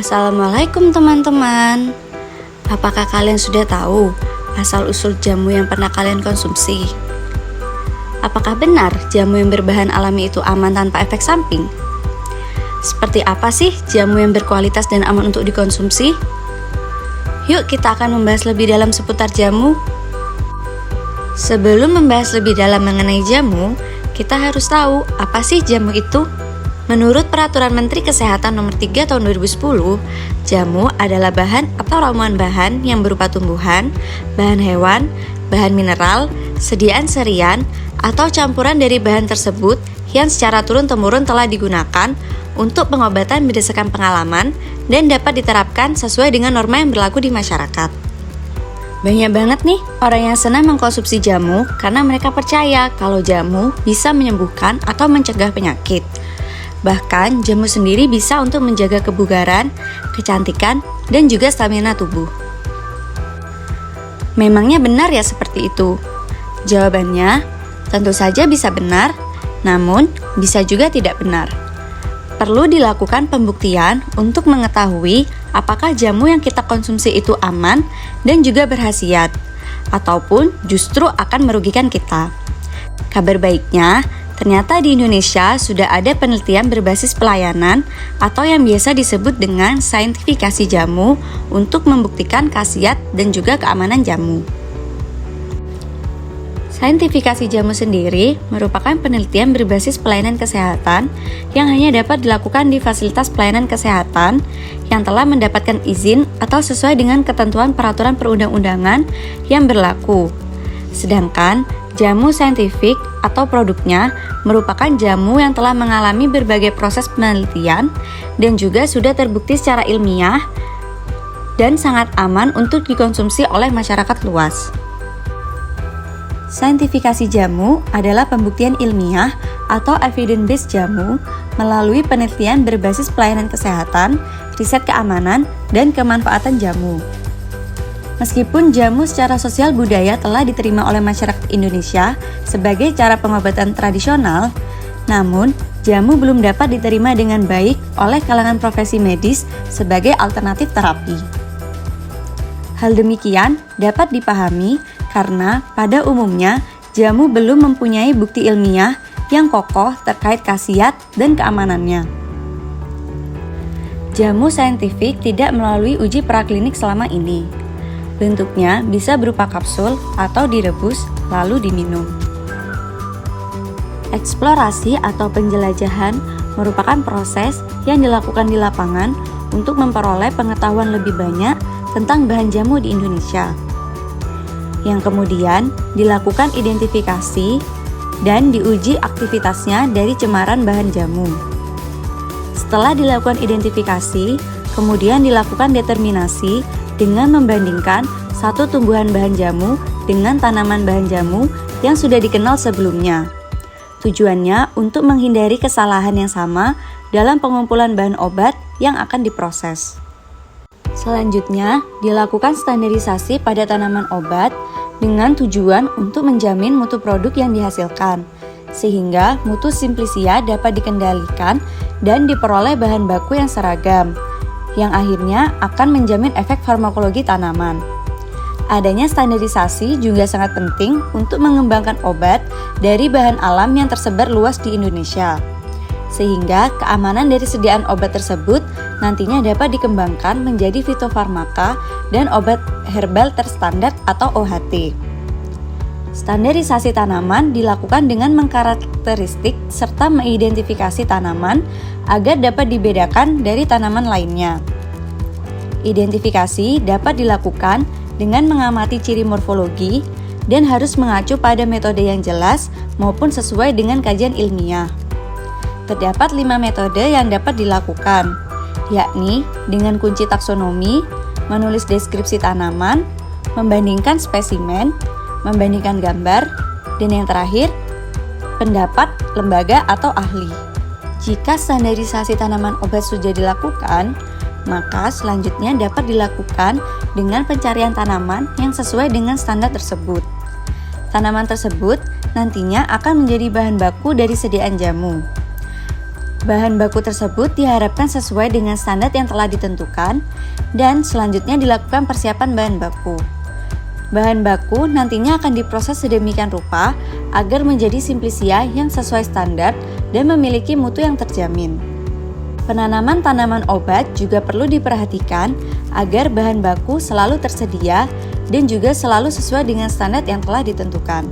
Assalamualaikum teman-teman. Apakah kalian sudah tahu asal-usul jamu yang pernah kalian konsumsi? Apakah benar jamu yang berbahan alami itu aman tanpa efek samping? Seperti apa sih jamu yang berkualitas dan aman untuk dikonsumsi? Yuk kita akan membahas lebih dalam seputar jamu. Sebelum membahas lebih dalam mengenai jamu, kita harus tahu apa sih jamu itu? Menurut Peraturan Menteri Kesehatan Nomor 3 Tahun 2010, jamu adalah bahan atau ramuan bahan yang berupa tumbuhan, bahan hewan, bahan mineral, sediaan serian, atau campuran dari bahan tersebut yang secara turun-temurun telah digunakan untuk pengobatan berdasarkan pengalaman dan dapat diterapkan sesuai dengan norma yang berlaku di masyarakat. Banyak banget nih orang yang senang mengkonsumsi jamu karena mereka percaya kalau jamu bisa menyembuhkan atau mencegah penyakit. Bahkan, jamu sendiri bisa untuk menjaga kebugaran, kecantikan, dan juga stamina tubuh. Memangnya benar ya seperti itu? Jawabannya, tentu saja bisa benar, namun bisa juga tidak benar. Perlu dilakukan pembuktian untuk mengetahui apakah jamu yang kita konsumsi itu aman dan juga berkhasiat, ataupun justru akan merugikan kita. Kabar baiknya, ternyata di Indonesia sudah ada penelitian berbasis pelayanan atau yang biasa disebut dengan saintifikasi jamu untuk membuktikan khasiat dan juga keamanan jamu. Saintifikasi jamu sendiri merupakan penelitian berbasis pelayanan kesehatan yang hanya dapat dilakukan di fasilitas pelayanan kesehatan yang telah mendapatkan izin atau sesuai dengan ketentuan peraturan perundang-undangan yang berlaku. Sedangkan jamu saintifik atau produknya merupakan jamu yang telah mengalami berbagai proses penelitian dan juga sudah terbukti secara ilmiah dan sangat aman untuk dikonsumsi oleh masyarakat luas. Saintifikasi jamu adalah pembuktian ilmiah atau evidence-based jamu melalui penelitian berbasis pelayanan kesehatan, riset keamanan, dan kemanfaatan jamu. Meskipun jamu secara sosial budaya telah diterima oleh masyarakat Indonesia sebagai cara pengobatan tradisional, namun jamu belum dapat diterima dengan baik oleh kalangan profesi medis sebagai alternatif terapi. Hal demikian dapat dipahami karena pada umumnya jamu belum mempunyai bukti ilmiah yang kokoh terkait khasiat dan keamanannya. Jamu saintifik tidak melalui uji praklinik selama ini. Bentuknya bisa berupa kapsul atau direbus lalu diminum. Eksplorasi atau penjelajahan merupakan proses yang dilakukan di lapangan untuk memperoleh pengetahuan lebih banyak tentang bahan jamu di Indonesia. Yang kemudian dilakukan identifikasi dan diuji aktivitasnya dari cemaran bahan jamu. Setelah dilakukan identifikasi, kemudian dilakukan determinasi dengan membandingkan satu tumbuhan bahan jamu dengan tanaman bahan jamu yang sudah dikenal sebelumnya. Tujuannya untuk menghindari kesalahan yang sama dalam pengumpulan bahan obat yang akan diproses. Selanjutnya, dilakukan standarisasi pada tanaman obat dengan tujuan untuk menjamin mutu produk yang dihasilkan, sehingga mutu simplisia dapat dikendalikan dan diperoleh bahan baku yang seragam, yang akhirnya akan menjamin efek farmakologi tanaman. Adanya standarisasi juga sangat penting untuk mengembangkan obat dari bahan alam yang tersebar luas di Indonesia, sehingga keamanan dari sediaan obat tersebut nantinya dapat dikembangkan menjadi fitofarmaka dan obat herbal terstandar atau OHT. Standarisasi tanaman dilakukan dengan mengkarakteristik serta mengidentifikasi tanaman agar dapat dibedakan dari tanaman lainnya. Identifikasi dapat dilakukan dengan mengamati ciri morfologi dan harus mengacu pada metode yang jelas maupun sesuai dengan kajian ilmiah. Terdapat 5 metode yang dapat dilakukan, yakni dengan kunci taksonomi, menulis deskripsi tanaman, membandingkan spesimen, membandingkan gambar, dan yang terakhir, pendapat lembaga atau ahli. Jika standarisasi tanaman obat sudah dilakukan, maka selanjutnya dapat dilakukan dengan pencarian tanaman yang sesuai dengan standar tersebut. Tanaman tersebut nantinya akan menjadi bahan baku dari sediaan jamu. Bahan baku tersebut diharapkan sesuai dengan standar yang telah ditentukan dan selanjutnya dilakukan persiapan bahan baku. Bahan baku nantinya akan diproses sedemikian rupa agar menjadi simplisia yang sesuai standar dan memiliki mutu yang terjamin. Penanaman tanaman obat juga perlu diperhatikan agar bahan baku selalu tersedia dan juga selalu sesuai dengan standar yang telah ditentukan.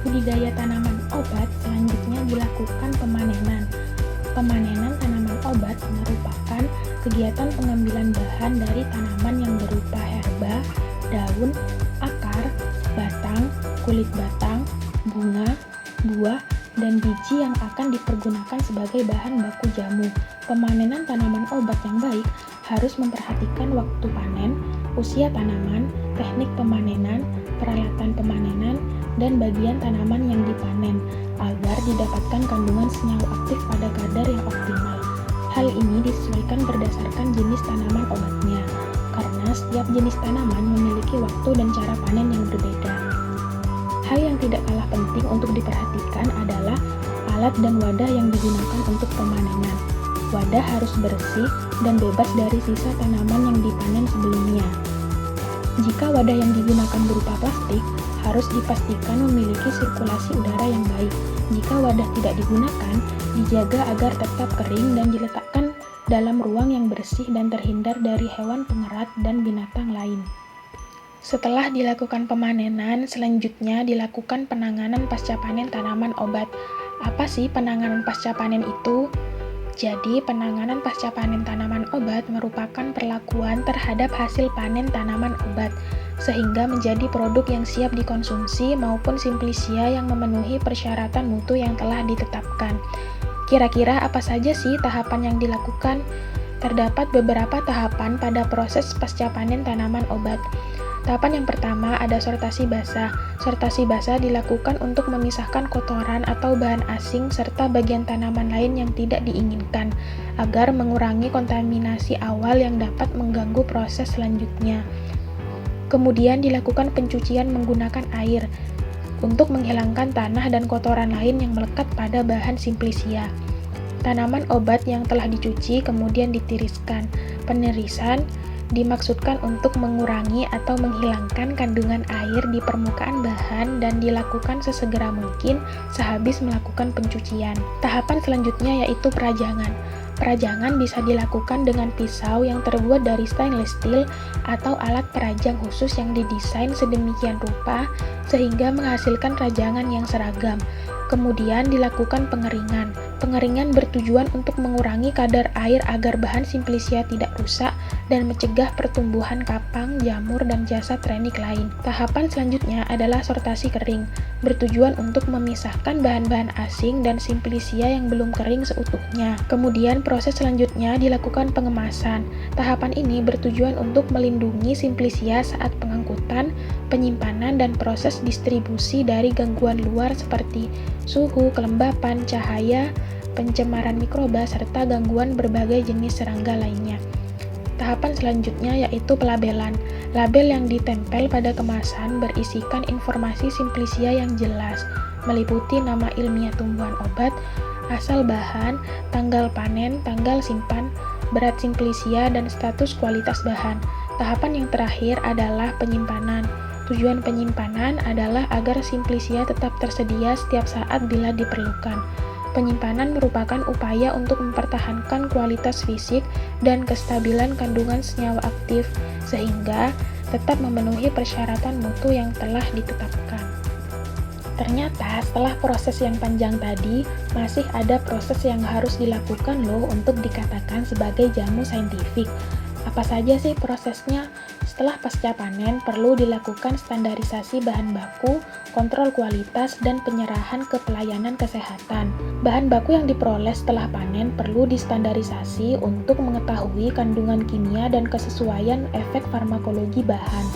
Budidaya tanaman obat selanjutnya dilakukan pemanenan. Pemanenan tanaman obat merupakan kegiatan pengambilan bahan dari tanaman yang berupa herba, daun, akar, batang, kulit batang, bunga, buah, dan biji yang akan dipergunakan sebagai bahan baku jamu. Pemanenan tanaman obat yang baik harus memperhatikan waktu panen, usia tanaman, teknik pemanenan, peralatan pemanenan, dan bagian tanaman yang dipanen agar didapatkan kandungan senyawa aktif pada kadar yang optimal. Hal ini disesuaikan berdasarkan jenis tanaman obatnya, karena setiap jenis tanaman memiliki waktu dan cara panen yang berbeda. Hal yang tidak kalah penting untuk diperhatikan adalah alat dan wadah yang digunakan untuk pemanenan. Wadah harus bersih dan bebas dari sisa tanaman yang dipanen sebelumnya. Jika wadah yang digunakan berupa plastik, harus dipastikan memiliki sirkulasi udara yang baik. Jika wadah tidak digunakan, dijaga agar tetap kering dan diletakkan dalam ruang yang bersih dan terhindar dari hewan pengerat dan binatang lain. Setelah dilakukan pemanenan, selanjutnya dilakukan penanganan pasca panen tanaman obat. Apa sih penanganan pasca panen itu? Jadi, penanganan pasca panen tanaman obat merupakan perlakuan terhadap hasil panen tanaman obat, sehingga menjadi produk yang siap dikonsumsi maupun simplisia yang memenuhi persyaratan mutu yang telah ditetapkan. Kira-kira apa saja sih tahapan yang dilakukan? Terdapat beberapa tahapan pada proses pasca panen tanaman obat. Tahapan yang pertama ada sortasi basah. Sortasi basah dilakukan untuk memisahkan kotoran atau bahan asing serta bagian tanaman lain yang tidak diinginkan, agar mengurangi kontaminasi awal yang dapat mengganggu proses selanjutnya. Kemudian dilakukan pencucian menggunakan air untuk menghilangkan tanah dan kotoran lain yang melekat pada bahan simplisia. Tanaman obat yang telah dicuci kemudian ditiriskan. Penirisan dimaksudkan untuk mengurangi atau menghilangkan kandungan air di permukaan bahan dan dilakukan sesegera mungkin sehabis melakukan pencucian. Tahapan selanjutnya yaitu perajangan. Perajangan bisa dilakukan dengan pisau yang terbuat dari stainless steel atau alat perajang khusus yang didesain sedemikian rupa sehingga menghasilkan rajangan yang seragam. Kemudian dilakukan pengeringan. Pengeringan bertujuan untuk mengurangi kadar air agar bahan simplisia tidak rusak dan mencegah pertumbuhan kapang, jamur, dan jasad renik lain. Tahapan selanjutnya adalah sortasi kering, bertujuan untuk memisahkan bahan-bahan asing dan simplisia yang belum kering seutuhnya. Kemudian proses selanjutnya dilakukan pengemasan. Tahapan ini bertujuan untuk melindungi simplisia saat pengangkutan, penyimpanan, dan proses distribusi dari gangguan luar seperti suhu, kelembapan, cahaya, pencemaran mikroba, serta gangguan berbagai jenis serangga lainnya. Tahapan selanjutnya yaitu pelabelan. Label yang ditempel pada kemasan berisikan informasi simplisia yang jelas, meliputi nama ilmiah tumbuhan obat, asal bahan, tanggal panen, tanggal simpan, berat simplisia, dan status kualitas bahan. Tahapan yang terakhir adalah penyimpanan. Tujuan penyimpanan adalah agar simplisia tetap tersedia setiap saat bila diperlukan. Penyimpanan merupakan upaya untuk mempertahankan kualitas fisik dan kestabilan kandungan senyawa aktif, sehingga tetap memenuhi persyaratan mutu yang telah ditetapkan. Ternyata setelah proses yang panjang tadi, masih ada proses yang harus dilakukan loh untuk dikatakan sebagai jamu saintifik. Apa saja sih prosesnya? Setelah pasca panen, perlu dilakukan standarisasi bahan baku, kontrol kualitas, dan penyerahan ke pelayanan kesehatan. Bahan baku yang diperoleh setelah panen perlu distandarisasi untuk mengetahui kandungan kimia dan kesesuaian efek farmakologi bahan.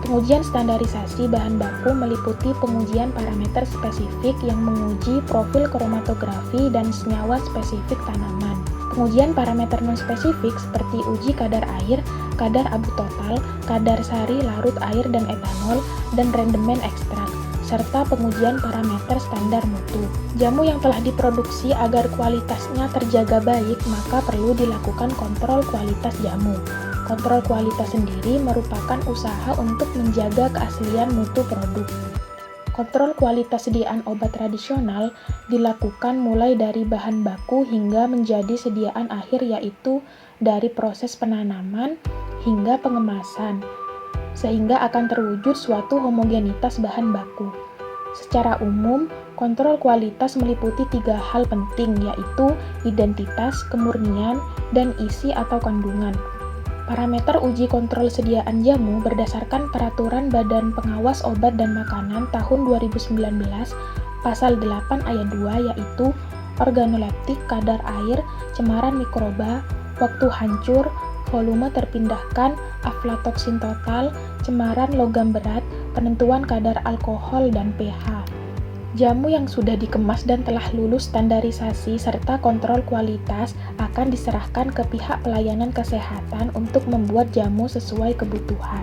Pengujian standarisasi bahan baku meliputi pengujian parameter spesifik yang menguji profil kromatografi dan senyawa spesifik tanaman. Pengujian parameter non-spesifik seperti uji kadar air, kadar abu total, kadar sari larut air dan etanol, dan rendemen ekstrak, serta pengujian parameter standar mutu. Jamu yang telah diproduksi agar kualitasnya terjaga baik, maka perlu dilakukan kontrol kualitas jamu. Kontrol kualitas sendiri merupakan usaha untuk menjaga keaslian mutu produk. Kontrol kualitas sediaan obat tradisional dilakukan mulai dari bahan baku hingga menjadi sediaan akhir, yaitu dari proses penanaman hingga pengemasan, sehingga akan terwujud suatu homogenitas bahan baku. Secara umum, kontrol kualitas meliputi 3 hal penting, yaitu identitas, kemurnian, dan isi atau kandungan. Parameter uji kontrol sediaan jamu berdasarkan Peraturan Badan Pengawas Obat dan Makanan Tahun 2019, Pasal 8 Ayat 2, yaitu organoleptik, kadar air, cemaran mikroba, waktu hancur, volume terpindahkan, aflatoksin total, cemaran logam berat, penentuan kadar alkohol, dan pH. Jamu yang sudah dikemas dan telah lulus standarisasi serta kontrol kualitas akan diserahkan ke pihak pelayanan kesehatan untuk membuat jamu sesuai kebutuhan.